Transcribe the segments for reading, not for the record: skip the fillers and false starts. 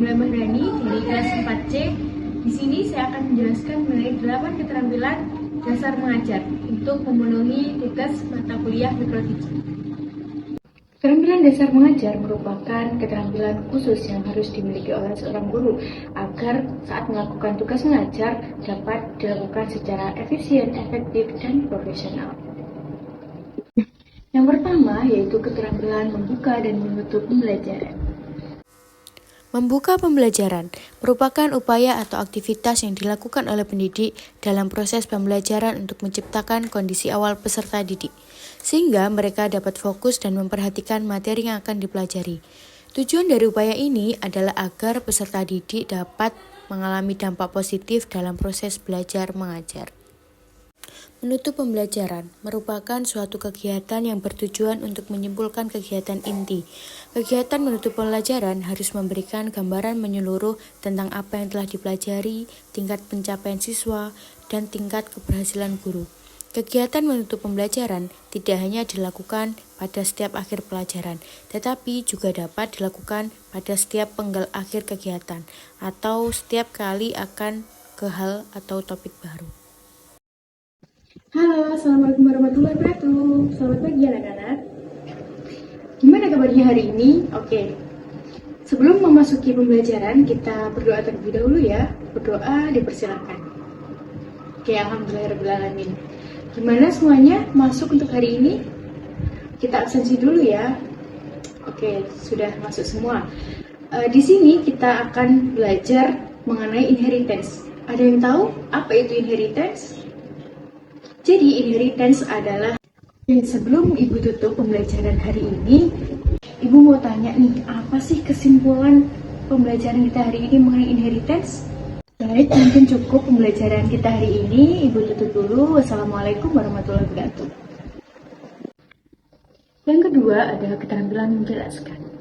Nabila Mahrani dari kelas 4C. Di sini saya akan menjelaskan mengenai 8 keterampilan dasar mengajar untuk memenuhi tugas mata kuliah Mikrofisika. Keterampilan dasar mengajar merupakan keterampilan khusus yang harus dimiliki oleh seorang guru agar saat melakukan tugas mengajar dapat dilakukan secara efisien, efektif, dan profesional. Yang pertama yaitu keterampilan membuka dan menutup pembelajaran. Membuka pembelajaran merupakan upaya atau aktivitas yang dilakukan oleh pendidik dalam proses pembelajaran untuk menciptakan kondisi awal peserta didik, sehingga mereka dapat fokus dan memperhatikan materi yang akan dipelajari. Tujuan dari upaya ini adalah agar peserta didik dapat mengalami dampak positif dalam proses belajar mengajar. Menutup pembelajaran merupakan suatu kegiatan yang bertujuan untuk menyimpulkan kegiatan inti. Kegiatan menutup pembelajaran harus memberikan gambaran menyeluruh tentang apa yang telah dipelajari, tingkat pencapaian siswa, dan tingkat keberhasilan guru. Kegiatan menutup pembelajaran tidak hanya dilakukan pada setiap akhir pelajaran, tetapi juga dapat dilakukan pada setiap penggal akhir kegiatan atau setiap kali akan ke hal atau topik baru. Halo, Assalamualaikum warahmatullahi wabarakatuh. Selamat pagi anak-anak. Gimana kabarnya hari ini? Oke. Sebelum memasuki pembelajaran, kita berdoa terlebih dahulu ya. Berdoa dipersilakan. Oke, alhamdulillahirrahmanirrahim. Gimana semuanya masuk untuk hari ini? Kita absensi dulu ya. Oke, sudah masuk semua. Di sini kita akan belajar mengenai inheritance. Ada yang tahu apa itu inheritance? Jadi inheritance adalah, sebelum Ibu tutup pembelajaran hari ini, Ibu mau tanya nih, apa sih kesimpulan pembelajaran kita hari ini mengenai inheritance? Baik, mungkin cukup pembelajaran kita hari ini. Ibu tutup dulu. Wassalamualaikum warahmatullahi wabarakatuh. Yang kedua adalah keterampilan menjelaskan.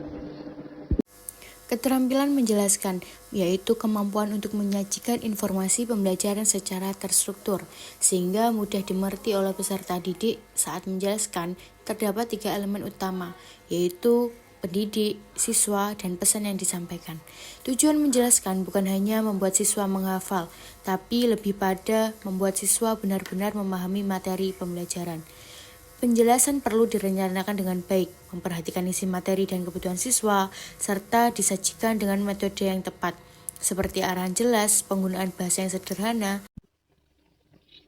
Keterampilan menjelaskan, yaitu kemampuan untuk menyajikan informasi pembelajaran secara terstruktur, sehingga mudah dimengerti oleh peserta didik. Saat menjelaskan, terdapat 3 elemen utama, yaitu pendidik, siswa, dan pesan yang disampaikan. Tujuan menjelaskan bukan hanya membuat siswa menghafal, tapi lebih pada membuat siswa benar-benar memahami materi pembelajaran. Penjelasan perlu direncanakan dengan baik, memperhatikan isi materi dan kebutuhan siswa, serta disajikan dengan metode yang tepat, seperti arahan jelas, penggunaan bahasa yang sederhana.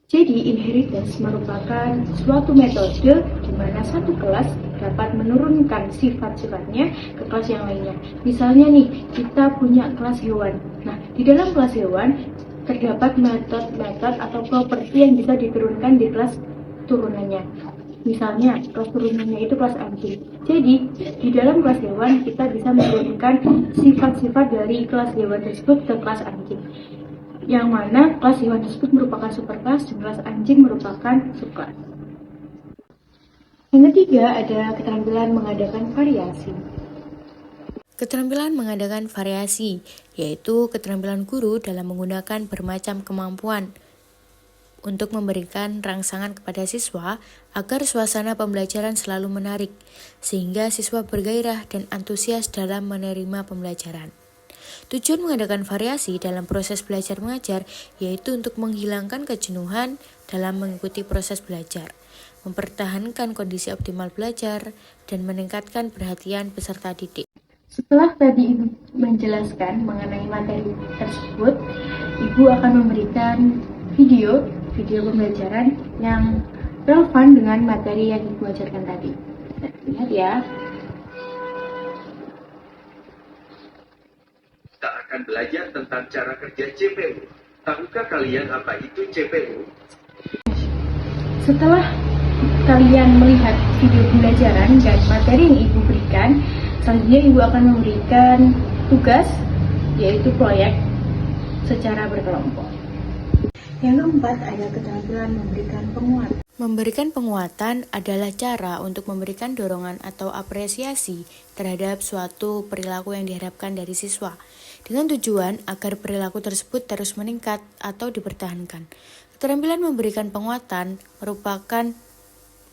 Jadi, inheritance merupakan suatu metode di mana satu kelas dapat menurunkan sifat-sifatnya ke kelas yang lainnya. Misalnya nih, kita punya kelas hewan. Nah, di dalam kelas hewan terdapat metode-metode atau properti yang bisa diturunkan di kelas turunannya. Misalnya, kelas turunannya itu kelas anjing. Jadi, di dalam kelas hewan, kita bisa menurunkan sifat-sifat dari kelas hewan tersebut ke kelas anjing. Yang mana kelas hewan tersebut merupakan superkelas dan kelas anjing merupakan subkelas. Yang ketiga ada keterampilan mengadakan variasi. Keterampilan mengadakan variasi, yaitu keterampilan guru dalam menggunakan bermacam kemampuan untuk memberikan rangsangan kepada siswa agar suasana pembelajaran selalu menarik, sehingga siswa bergairah dan antusias dalam menerima pembelajaran. Tujuan mengadakan variasi dalam proses belajar mengajar yaitu untuk menghilangkan kejenuhan dalam mengikuti proses belajar, mempertahankan kondisi optimal belajar, dan meningkatkan perhatian peserta didik. Setelah tadi Ibu menjelaskan mengenai materi tersebut, Ibu akan memberikan video pembelajaran yang relevan dengan materi yang Ibu ajarkan tadi. Lihat ya. Kita akan belajar tentang cara kerja CPU. Tahukah kalian apa itu CPU? Setelah kalian melihat video pembelajaran dan materi yang Ibu berikan, selanjutnya Ibu akan memberikan tugas, yaitu proyek secara berkelompok. Yang keempat ada keterampilan memberikan penguatan. Memberikan penguatan adalah cara untuk memberikan dorongan atau apresiasi terhadap suatu perilaku yang diharapkan dari siswa, dengan tujuan agar perilaku tersebut terus meningkat atau dipertahankan. Keterampilan memberikan penguatan merupakan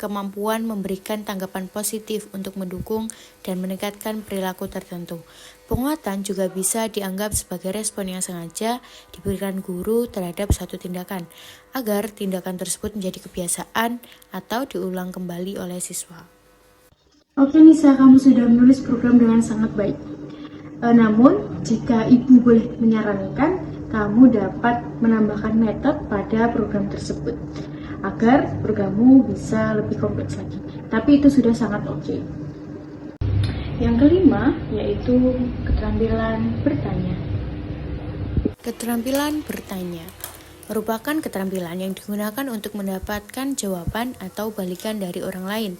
kemampuan memberikan tanggapan positif untuk mendukung dan meningkatkan perilaku tertentu. Penguatan juga bisa dianggap sebagai respon yang sengaja diberikan guru terhadap suatu tindakan, agar tindakan tersebut menjadi kebiasaan atau diulang kembali oleh siswa. Oke Nisa, kamu sudah menulis program dengan sangat baik. Namun, jika ibu boleh menyarankan, kamu dapat menambahkan metode pada program tersebut agar programmu bisa lebih kompleks lagi. Tapi itu sudah sangat oke. Yang kelima yaitu keterampilan bertanya. Keterampilan bertanya merupakan keterampilan yang digunakan untuk mendapatkan jawaban atau balikan dari orang lain.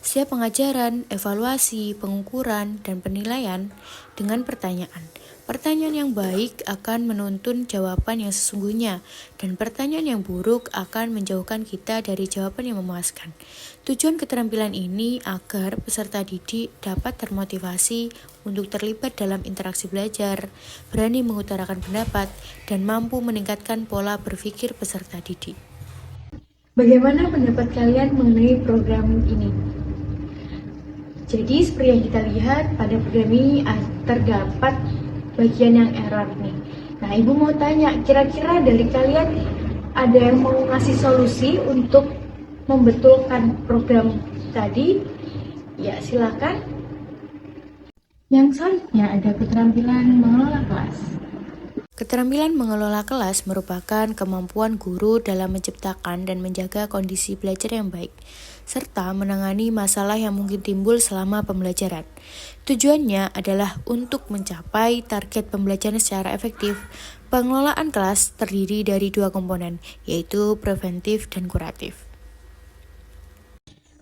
Setiap pengajaran, evaluasi, pengukuran, dan penilaian dengan pertanyaan. Pertanyaan yang baik akan menuntun jawaban yang sesungguhnya, dan pertanyaan yang buruk akan menjauhkan kita dari jawaban yang memuaskan. Tujuan keterampilan ini agar peserta didik dapat termotivasi untuk terlibat dalam interaksi belajar, berani mengutarakan pendapat, dan mampu meningkatkan pola berpikir peserta didik. Bagaimana pendapat kalian mengenai program ini? Jadi seperti yang kita lihat pada program ini terdapat bagian yang error nih. Nah, ibu mau tanya, kira-kira dari kalian ada yang mau ngasih solusi untuk membetulkan program tadi? Ya, silakan. Yang selanjutnya ada keterampilan mengelola kelas. Keterampilan mengelola kelas merupakan kemampuan guru dalam menciptakan dan menjaga kondisi belajar yang baik, serta menangani masalah yang mungkin timbul selama pembelajaran. Tujuannya adalah untuk mencapai target pembelajaran secara efektif. Pengelolaan kelas terdiri dari dua komponen, yaitu preventif dan kuratif.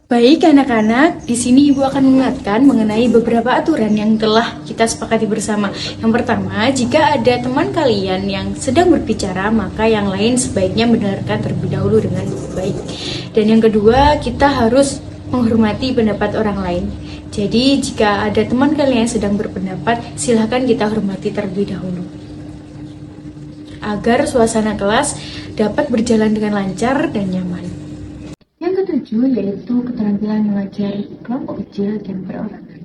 Baik anak-anak, di sini Ibu akan mengingatkan mengenai beberapa aturan yang telah kita sepakati bersama. Yang pertama, jika ada teman kalian yang sedang berbicara, maka yang lain sebaiknya mendengarkan terlebih dahulu dengan baik. Dan yang kedua, kita harus menghormati pendapat orang lain. Jadi, jika ada teman kalian yang sedang berpendapat, silakan kita hormati terlebih dahulu. Agar suasana kelas dapat berjalan dengan lancar dan nyaman. Yang ketujuh yaitu keterampilan mengajar kelompok kecil dan perorangan.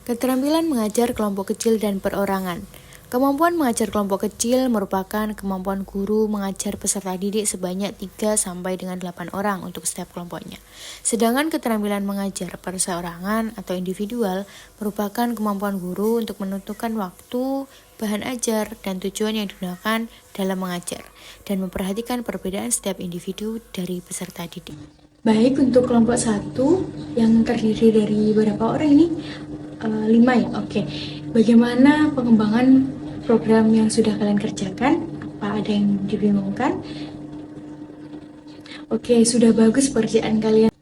Keterampilan mengajar kelompok kecil dan perorangan. Kemampuan mengajar kelompok kecil merupakan kemampuan guru mengajar peserta didik sebanyak 3 sampai dengan 8 orang untuk setiap kelompoknya. Sedangkan keterampilan mengajar perseorangan atau individual merupakan kemampuan guru untuk menentukan waktu, bahan ajar, dan tujuan yang digunakan dalam mengajar, dan memperhatikan perbedaan setiap individu dari peserta didik. Baik, untuk kelompok 1 yang terdiri dari berapa orang ini? 5 ya? Oke. Bagaimana pengembangan program yang sudah kalian kerjakan? Apa ada yang dibingungkan? Oke, sudah bagus pekerjaan kalian.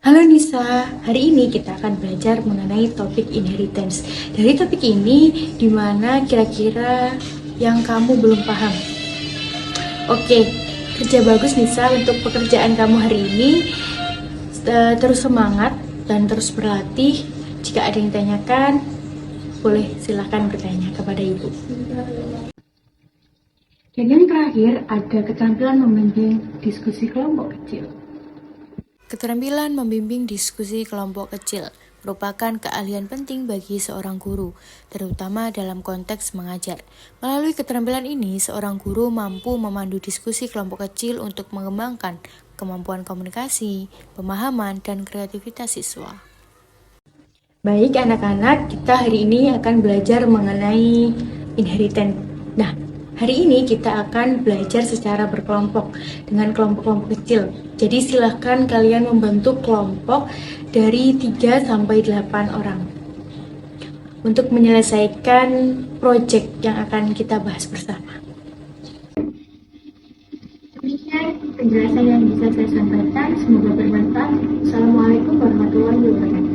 Halo Nisa, hari ini kita akan belajar mengenai topik inheritance. Dari topik ini, di mana kira-kira yang kamu belum paham? Oke, kerja bagus Nisa untuk pekerjaan kamu hari ini. Terus semangat dan terus berlatih. Jika ada yang tanyakan, boleh silakan bertanya kepada ibu. Dan yang terakhir, ada keterampilan membimbing diskusi kelompok kecil. Keterampilan membimbing diskusi kelompok kecil merupakan keahlian penting bagi seorang guru, terutama dalam konteks mengajar. Melalui keterampilan ini, seorang guru mampu memandu diskusi kelompok kecil untuk mengembangkan kemampuan komunikasi, pemahaman, dan kreativitas siswa. Baik anak-anak, kita hari ini akan belajar mengenai inheritance. Nah, hari ini kita akan belajar secara berkelompok dengan kelompok-kelompok kecil. Jadi silahkan kalian membentuk kelompok dari 3 sampai 8 orang untuk menyelesaikan proyek yang akan kita bahas bersama. Demikian penjelasan yang bisa saya sampaikan, semoga bermanfaat. Assalamualaikum warahmatullahi wabarakatuh.